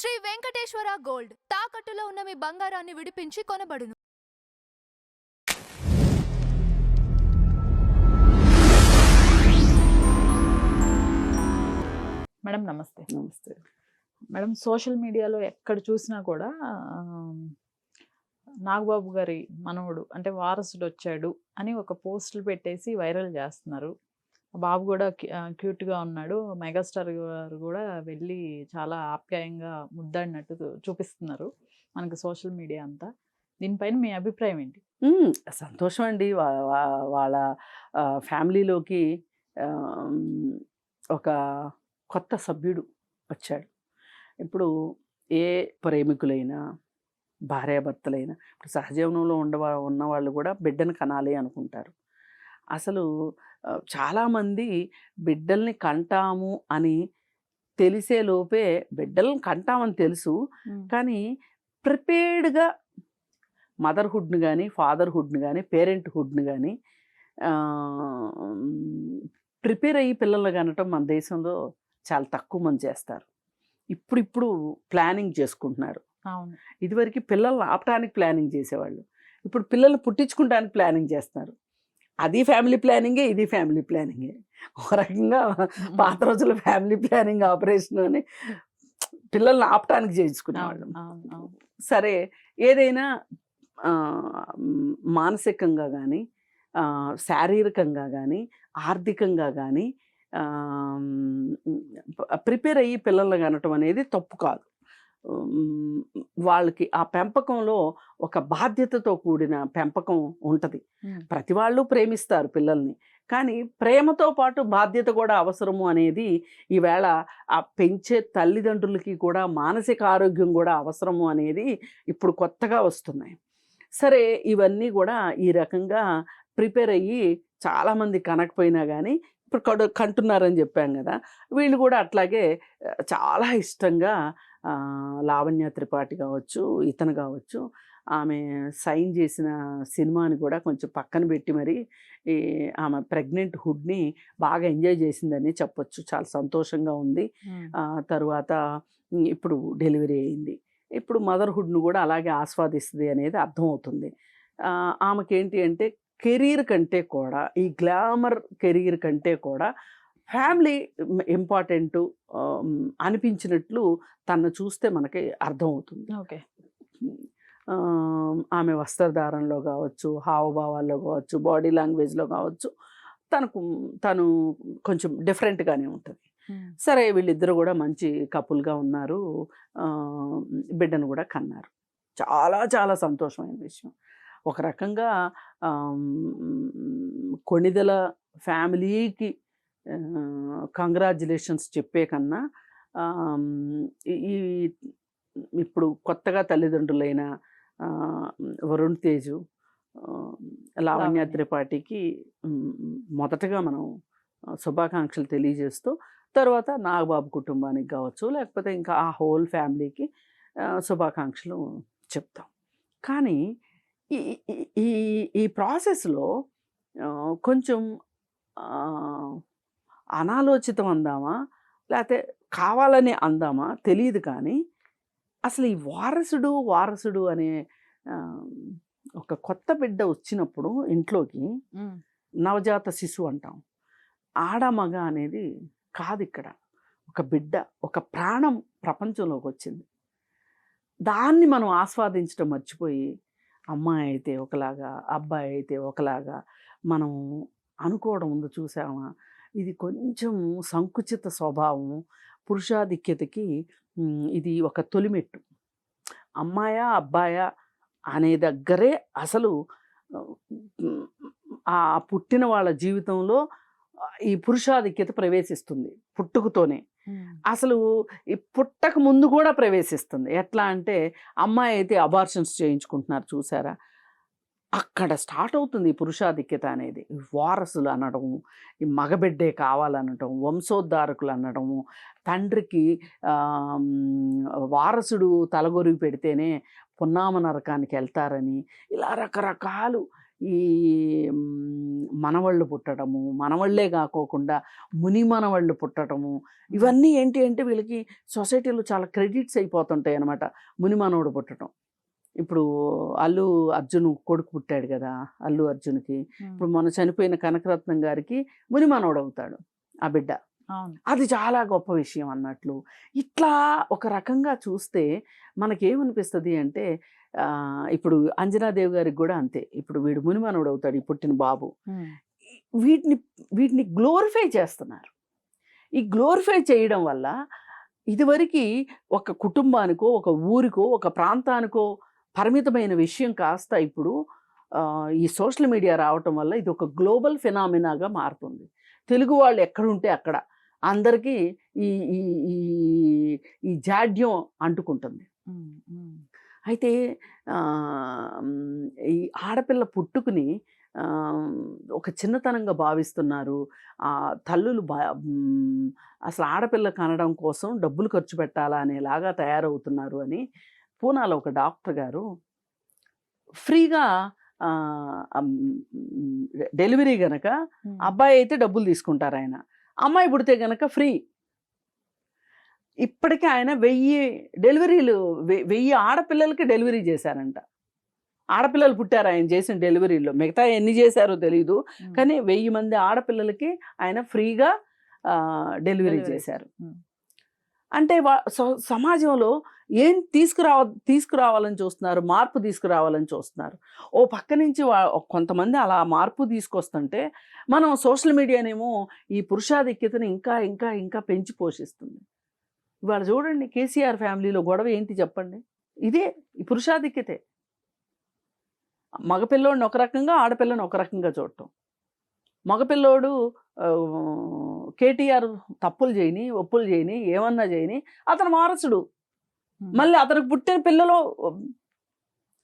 Shri Venkateswara gold తాకట్టులో ఉన్న మీ బంగారాన్ని విడిపించి కొనబడును. మేడం నమస్తే. నమస్తే. మేడం సోషల్ మీడియాలో ఎక్కడ చూసినా కూడా నాగబాబు గారి మనవడు అంటే వారసుడు వచ్చాడు అని ఒక పోస్టులు పెట్టేసి వైరల్ చేస్తున్నారు. బాబు కూడా క్యూట్గా ఉన్నాడు, మెగాస్టార్ గారు కూడా వెళ్ళి చాలా ఆప్యాయంగా ముద్దాడినట్టు చూపిస్తున్నారు మనకి సోషల్ మీడియా అంతా. దీనిపైన మీ అభిప్రాయం ఏంటి? సంతోషం అండి. వాళ్ళ ఫ్యామిలీలోకి ఒక కొత్త సభ్యుడు వచ్చాడు. ఇప్పుడు ఏ ప్రేమికులైనా భార్యాభర్తలైనా ఇప్పుడు సహజీవనంలో ఉన్నవాళ్ళు కూడా బిడ్డను కనాలి అనుకుంటారు. అసలు చాలామంది బిడ్డల్ని కంటాము అని తెలిసే లోపే బిడ్డల్ని కంటామని తెలుసు, కానీ ప్రిపేర్డ్గా మదర్హుడ్ని కానీ ఫాదర్హుడ్ని కానీ పేరెంట్హుడ్ని కానీ ప్రిపేర్ అయ్యి పిల్లల్ని కనటం మన దేశంలో చాలా తక్కువ మంది చేస్తారు. ఇప్పుడు ప్లానింగ్ చేసుకుంటున్నారు. అవును, ఇదివరకు పిల్లల్ని ఆపటానికి ప్లానింగ్ చేసేవాళ్ళు, ఇప్పుడు పిల్లల్ని పుట్టించుకుంటానికి ప్లానింగ్ చేస్తున్నారు. అది ఫ్యామిలీ ప్లానింగే, ఇది ఫ్యామిలీ ప్లానింగే. ఒక రకంగా పాత రోజుల ఫ్యామిలీ ప్లానింగ్ ఆపరేషన్ అని పిల్లల్ని ఆపటానికి చేయించుకునేవాళ్ళు. సరే, ఏదైనా మానసికంగా కానీ శారీరకంగా కానీ ఆర్థికంగా కానీ ప్రిపేర్ అయ్యి పిల్లల్ని కనటం అనేది తప్పు కాదు. వాళ్ళకి ఆ పెంపకంలో ఒక బాధ్యతతో కూడిన పెంపకం ఉంటుంది. ప్రతి వాళ్ళు ప్రేమిస్తారు పిల్లల్ని, కానీ ప్రేమతో పాటు బాధ్యత కూడా అవసరము అనేది ఈవేళ ఆ పెంచే తల్లిదండ్రులకి కూడా మానసిక ఆరోగ్యం కూడా అవసరము అనేది ఇప్పుడు కొత్తగా వస్తున్నాయి. సరే, ఇవన్నీ కూడా ఈ రకంగా ప్రిపేర్ అయ్యి చాలామంది కనకపోయినా కానీ ఇప్పుడు కంటున్నారని చెప్పాం కదా, వీళ్ళు కూడా అట్లాగే చాలా ఇష్టంగా లావణ్య త్రిపాఠి కావచ్చు, ఇతను కావచ్చు, ఆమె సైన్ చేసిన సినిమాని కూడా కొంచెం పక్కన పెట్టి మరి ఆమె ప్రెగ్నెంట్ హుడ్ని బాగా ఎంజాయ్ చేసిందని చెప్పొచ్చు. చాలా సంతోషంగా ఉంది. తరువాత ఇప్పుడు డెలివరీ అయింది, ఇప్పుడు మదర్హుడ్ను కూడా అలాగే ఆస్వాదిస్తుంది అనేది అర్థమవుతుంది. ఆమెకేంటి అంటే కెరీర్ కంటే కూడా, ఈ గ్లామర్ కెరీర్ కంటే కూడా ఫ్యామిలీ ఇంపార్టెంట్ అనిపించినట్లు తను చూస్తే మనకి అర్థమవుతుంది. ఓకే, ఆమె వస్త్రధారణలో కావచ్చు, హావభావాల్లో కావచ్చు, బాడీ లాంగ్వేజ్లో కావచ్చు, తను కొంచెం డిఫరెంట్గానే ఉంటుంది. సరే, వీళ్ళిద్దరు కూడా మంచి కపుల్గా ఉన్నారు, బిడ్డను కూడా కన్నారు. చాలా చాలా సంతోషమైన విషయం. ఒక రకంగా కొణిదెల ఫ్యామిలీకి కంగ్రాచ్యులేషన్స్ చెప్పే కన్నా ఈ ఇప్పుడు కొత్తగా తల్లిదండ్రులైన వరుణ్ తేజు, లావణ్య త్రిపాఠికి మొదటగా మనం శుభాకాంక్షలు తెలియజేస్తూ, తర్వాత నాగబాబు కుటుంబానికి కావచ్చు, లేకపోతే ఇంకా ఆ హోల్ ఫ్యామిలీకి శుభాకాంక్షలు చెప్తాం. కానీ ఈ ప్రాసెస్లో కొంచెం అనాలోచితం అందామా లేకపోతే కావాలని అందామా తెలియదు, కానీ అసలు ఈ వారసుడు అనే ఒక కొత్త బిడ్డ వచ్చినప్పుడు ఇంట్లోకి నవజాత శిశువు అంటాం. ఆడ మగ అనేది కాదు, ఇక్కడ ఒక బిడ్డ, ఒక ప్రాణం ప్రపంచంలోకి వచ్చింది. దాన్ని మనం ఆస్వాదించడం మర్చిపోయి అమ్మాయి అయితే ఒకలాగా అబ్బాయి అయితే ఒకలాగా మనం అనుకోవడం ఉంది. చూసామా, ఇది కొంచెం సంకుచిత స్వభావం, పురుషాధిక్యతకి ఇది ఒక తొలిమెట్టు. అమ్మాయా అబ్బాయా అనే దగ్గరే అసలు ఆ పుట్టిన వాళ్ళ జీవితంలో ఈ పురుషాధిక్యత ప్రవేశిస్తుంది పుట్టుకతోనే. అసలు ఈ పుట్టక ముందు కూడా ప్రవేశిస్తుంది. ఎట్లా అంటే, అమ్మాయి అయితే అబార్షన్స్ చేయించుకుంటున్నారు చూసారా, అక్కడ స్టార్ట్ అవుతుంది ఈ పురుషాధిక్యత అనేది. వారసులు అనడము, ఈ మగబిడ్డే కావాలనటం, వంశోద్ధారకులు అనడము, తండ్రికి వారసుడు తలగొరిగి పెడితేనే పున్నామ నరకానికి వెళ్తారని, ఇలా రకరకాలు ఈ మనవళ్ళు పుట్టడము, మనవళ్ళే కాకోకుండా ముని మనవళ్ళు పుట్టడము, ఇవన్నీ ఏంటి అంటే వీళ్ళకి సొసైటీలో చాలా క్రెడిట్స్ అయిపోతుంటాయి అనమాట. ముని మనవడు పుట్టడం. ఇప్పుడు అల్లు అర్జున్ కొడుకు పుట్టాడు కదా, అల్లు అర్జున్కి. ఇప్పుడు మన చనిపోయిన కనకరత్నం గారికి ముని మనవడు అవుతాడు ఆ బిడ్డ. అవును. అది చాలా గొప్ప విషయం అన్నట్లు. ఇట్లా ఒక రకంగా చూస్తే మనకేమనిపిస్తుంది అంటే ఇప్పుడు అంజనాదేవి గారికి కూడా అంతే. ఇప్పుడు వీడు మునిమనవుడు అవుతాడు, ఈ పుట్టిన బాబు. వీటిని వీటిని గ్లోరిఫై చేస్తున్నారు. ఈ గ్లోరిఫై చేయడం వల్ల ఇదివరకు ఒక కుటుంబానికో, ఒక ఊరికో, ఒక ప్రాంతానికో పరిమితమైన విషయం కాస్త ఇప్పుడు ఈ సోషల్ మీడియా రావటం వల్ల ఇది ఒక గ్లోబల్ ఫినామినాగా మారుతుంది. తెలుగు వాళ్ళు ఎక్కడుంటే అక్కడ అందరికీ ఈ ఈ ఈ ఈ జాడ్యం అంటుకుంటుంది. అయితే ఈ ఆడపిల్ల పుట్టుకుని ఒక చిన్నతనంగా భావిస్తున్నారు. తల్లులు అసలు ఆడపిల్ల కనడం కోసం డబ్బులు ఖర్చు పెట్టాలా అనేలాగా తయారవుతున్నారు అని పూనాలో ఒక డాక్టర్ గారు ఫ్రీగా డెలివరీ గనక అబ్బాయి అయితే డబ్బులు తీసుకుంటారు ఆయన, అమ్మాయి పుడితే గనక ఫ్రీ. ఇప్పటికీ ఆయన 1000 డెలివరీలు 1000 ఆడపిల్లలకి డెలివరీ చేశారంట. ఆడపిల్లలు పుట్టారు ఆయన చేసిన డెలివరీలో, మిగతా ఎన్ని చేశారో తెలీదు, కానీ 1000 మంది ఆడపిల్లలకి ఆయన ఫ్రీగా డెలివరీ చేశారు. అంటే సమాజంలో ఏం తీసుకురావాలని చూస్తున్నారు, మార్పు తీసుకురావాలని చూస్తున్నారు. ఓ పక్క నుంచి కొంతమంది అలా మార్పు తీసుకొస్తుంటే మనం సోషల్ మీడియానేమో ఈ పురుషాధిక్యతను ఇంకా ఇంకా ఇంకా పెంచి పోషిస్తుంది. ఇవాళ చూడండి కేసీఆర్ ఫ్యామిలీలో గొడవ ఏంటి చెప్పండి, ఇదే ఈ పురుషాధిక్యతే. మగపిల్లోడిని ఒక రకంగా, ఆడపిల్లని ఒక రకంగా చూడటం. మగపిల్లోడు కేటీఆర్ తప్పులు చేయని, ఒప్పులు చేయని, ఏమన్నా చేయని అతను వారసుడు. మళ్ళీ అతనికి పుట్టిన పిల్లలు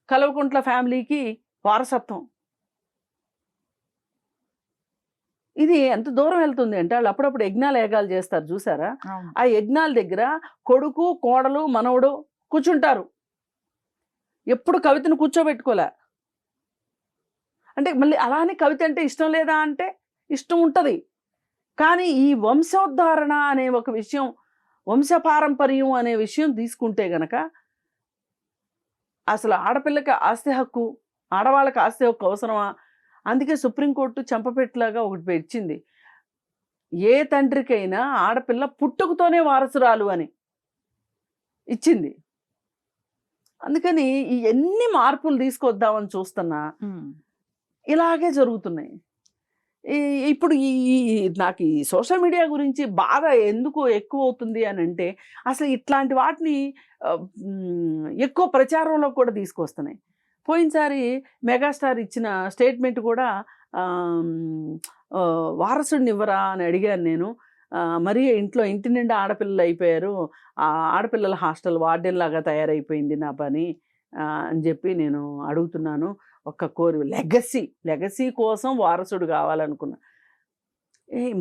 కల్వకుంట్ల ఫ్యామిలీకి వారసత్వం. ఇది ఎంత దూరం వెళ్తుంది అంటే వాళ్ళు అప్పుడప్పుడు యజ్ఞాలు యాగాలు చేస్తారు చూసారా, ఆ యజ్ఞాల దగ్గర కొడుకు, కోడలు, మనవడు కూర్చుంటారు. ఎప్పుడు కవితను కూర్చోబెట్టుకోలే. అంటే మళ్ళీ అలానే కవిత అంటే ఇష్టం లేదా అంటే ఇష్టం ఉంటుంది. కానీ ఈ వంశోద్ధారణ అనే ఒక విషయం, వంశపారంపర్యం అనే విషయం తీసుకుంటే గనక అసలు ఆడపిల్లకి ఆస్తి హక్కు, ఆడవాళ్ళకి ఆస్తి హక్కు అవసరమా? అందుకే సుప్రీంకోర్టు చెంపపెట్టులాగా ఒకటి ఇచ్చింది, ఏ తండ్రికైనా ఆడపిల్ల పుట్టుకతోనే వారసురాలు అని ఇచ్చింది. అందుకని ఈ ఎన్ని మార్పులు తీసుకొద్దామని చూస్తున్నా ఇలాగే జరుగుతున్నాయి. ఇప్పుడు నాకు ఈ సోషల్ మీడియా గురించి బాధ ఎందుకు ఎక్కువ అవుతుంది అని అంటే అసలు ఇట్లాంటి వాటిని ఎక్కువ ప్రచారంలో కూడా తీసుకొస్తున్నాయి. పోయినసారి మెగాస్టార్ ఇచ్చిన స్టేట్మెంట్ కూడా వారసుడిని ఇవ్వరా అని అడిగాను నేను. మరీ ఇంటి నిండా ఆడపిల్లలు అయిపోయారు, ఆడపిల్లల హాస్టల్ వార్డెన్ లాగా తయారైపోయింది నా పని అని చెప్పి నేను అడుగుతున్నాను. ఒక్క లెగసీ కోసం వారసుడు కావాలనుకున్నా.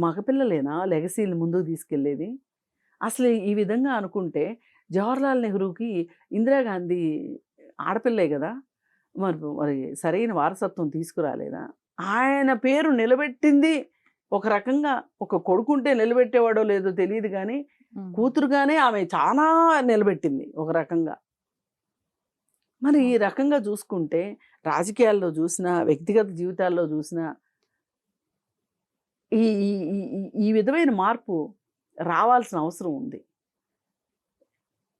మగపిల్లలేనా లెగసీని ముందుకు తీసుకెళ్ళేది? అసలు ఈ విధంగా అనుకుంటే జవహర్లాల్ నెహ్రూకి ఇందిరాగాంధీ ఆడపిల్లే కదా, మరి సరైన వారసత్వం తీసుకురాలేదా? ఆయన పేరు నిలబెట్టింది ఒక రకంగా, ఒక కొడుకుంటే నిలబెట్టేవాడో లేదో తెలియదు కానీ కూతురుగానే ఆమె చాలా నిలబెట్టింది ఒక రకంగా. మరి ఈ రకంగా చూసుకుంటే రాజకీయాల్లో చూసినా, వ్యక్తిగత జీవితాల్లో చూసినా ఈ ఈ విధమైన మార్పు రావాల్సిన అవసరం ఉంది.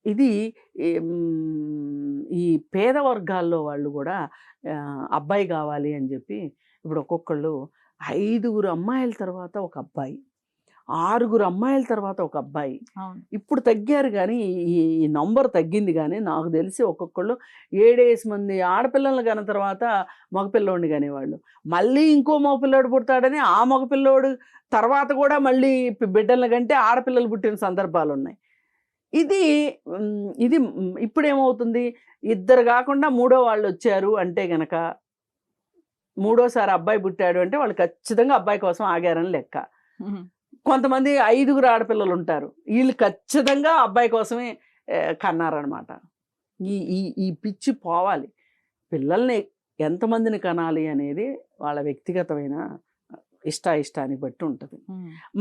ఇది ఈ పేద వర్గాల్లో వాళ్ళు కూడా అబ్బాయి కావాలి అని చెప్పి ఇప్పుడు ఒక్కొక్కళ్ళు 5 అమ్మాయిల తర్వాత ఒక అబ్బాయి, 6 అమ్మాయిల తర్వాత ఒక అబ్బాయి. ఇప్పుడు తగ్గారు కానీ ఈ నంబర్ తగ్గింది. కానీ నాకు తెలిసి ఒక్కొక్కళ్ళు 7 మంది ఆడపిల్లలు కన్న తర్వాత మగపిల్లోడిని కానివాళ్ళు, మళ్ళీ ఇంకో మగపిల్లోడు పుడతాడని ఆ మగపిల్లోడు తర్వాత కూడా మళ్ళీ బిడ్డల కంటే ఆడపిల్లలు పుట్టిన సందర్భాలు ఉన్నాయి. ఇది ఇప్పుడు ఏమవుతుంది, 2 కాకుండా 3వ వాళ్ళు వచ్చారు అంటే గనక, 3వసారి అబ్బాయి పుట్టాడు అంటే వాళ్ళు ఖచ్చితంగా అబ్బాయి కోసం ఆగారని లెక్క. కొంతమంది 5 ఆడపిల్లలు ఉంటారు, వీళ్ళు ఖచ్చితంగా అబ్బాయి కోసమే కన్నారనమాట. ఈ ఈ పిచ్చి పోవాలి. పిల్లల్ని ఎంతమందిని కనాలి అనేది వాళ్ళ వ్యక్తిగతమైన ఇష్టాన్ని బట్టి ఉంటుంది.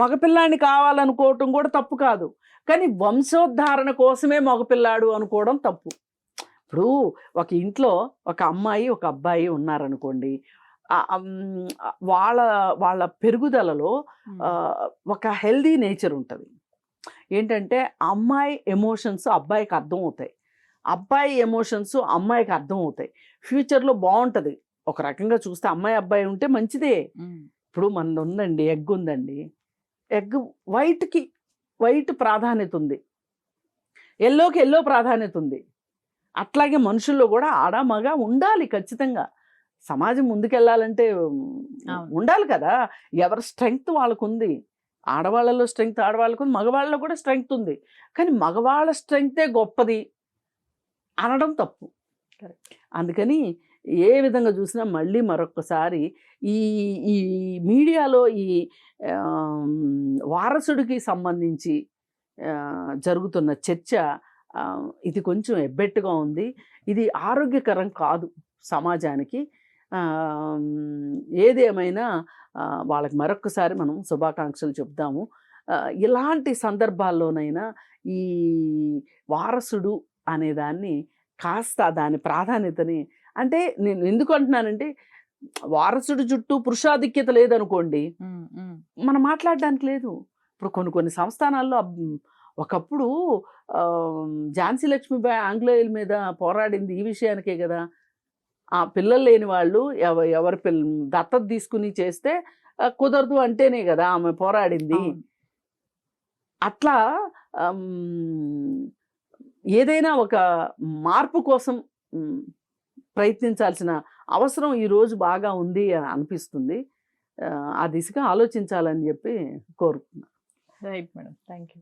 మగపిల్లాడిని కావాలనుకోవటం కూడా తప్పు కాదు, కానీ వంశోద్ధారణ కోసమే మగపిల్లాడు అనుకోవడం తప్పు. ఇప్పుడు ఒక ఇంట్లో ఒక అమ్మాయి ఒక అబ్బాయి ఉన్నారనుకోండి, వాళ్ళ వాళ్ళ పెరుగుదలలో ఒక హెల్దీ నేచర్ ఉంటుంది. ఏంటంటే అమ్మాయి ఎమోషన్స్ అబ్బాయికి అర్థం అవుతాయి, అబ్బాయి ఎమోషన్స్ అమ్మాయికి అర్థం అవుతాయి. ఫ్యూచర్లో బాగుంటుంది. ఒక రకంగా చూస్తే అమ్మాయి అబ్బాయి ఉంటే మంచిదే. ఇప్పుడు మనది ఉందండి, ఎగ్ ఉందండి, ఎగ్ వైట్ ప్రాధాన్యత ఉంది, ఎల్లోకి ఎల్లో ప్రాధాన్యత ఉంది. అట్లాగే మనుషుల్లో కూడా ఆడ మగ ఉండాలి ఖచ్చితంగా. సమాజం ముందుకెళ్ళాలంటే ఉండాలి కదా. ఎవరి స్ట్రెంగ్త్ వాళ్ళకు ఉంది. ఆడవాళ్ళలో స్ట్రెంగ్త్ ఆడవాళ్ళకు ఉంది, మగవాళ్ళలో కూడా స్ట్రెంగ్త్ ఉంది. కానీ మగవాళ్ళ స్ట్రెంగ్తే గొప్పది అనడం తప్పు. అందుకని ఏ విధంగా చూసినా మళ్ళీ మరొకసారి ఈ ఈ మీడియాలో ఈ వారసుడికి సంబంధించి జరుగుతున్న చర్చ ఇది కొంచెం ఎబ్బెట్టుగా ఉంది. ఇది ఆరోగ్యకరం కాదు సమాజానికి. ఏదేమైనా వాళ్ళకి మరొకసారి మనం శుభాకాంక్షలు చెప్దాము. ఇలాంటి సందర్భాల్లోనైనా ఈ వారసుడు అనేదాన్ని కాస్త దాని ప్రాధాన్యతని, అంటే నేను ఎందుకు అంటున్నానంటే వారసుడు చుట్టూ పురుషాధిక్యత లేదనుకోండి, మనం మాట్లాడడానికి లేదు. ఇప్పుడు కొన్ని సంస్థానాల్లో ఒకప్పుడు ఝాన్సీ లక్ష్మీబాయి ఆంగ్లేయుల మీద పోరాడింది ఈ విషయానికే కదా. ఆ పిల్లలు లేని వాళ్ళు ఎవరి దత్తత తీసుకుని చేస్తే కుదరదు అంటేనే కదా ఆమె పోరాడింది. అట్లా ఏదైనా ఒక మార్పు కోసం ప్రయత్నించాల్సిన అవసరం ఈరోజు బాగా ఉంది అని అనిపిస్తుంది. ఆ దిశగా ఆలోచించాలని చెప్పి కోరుకుంటున్నాను. Right madam, thank you.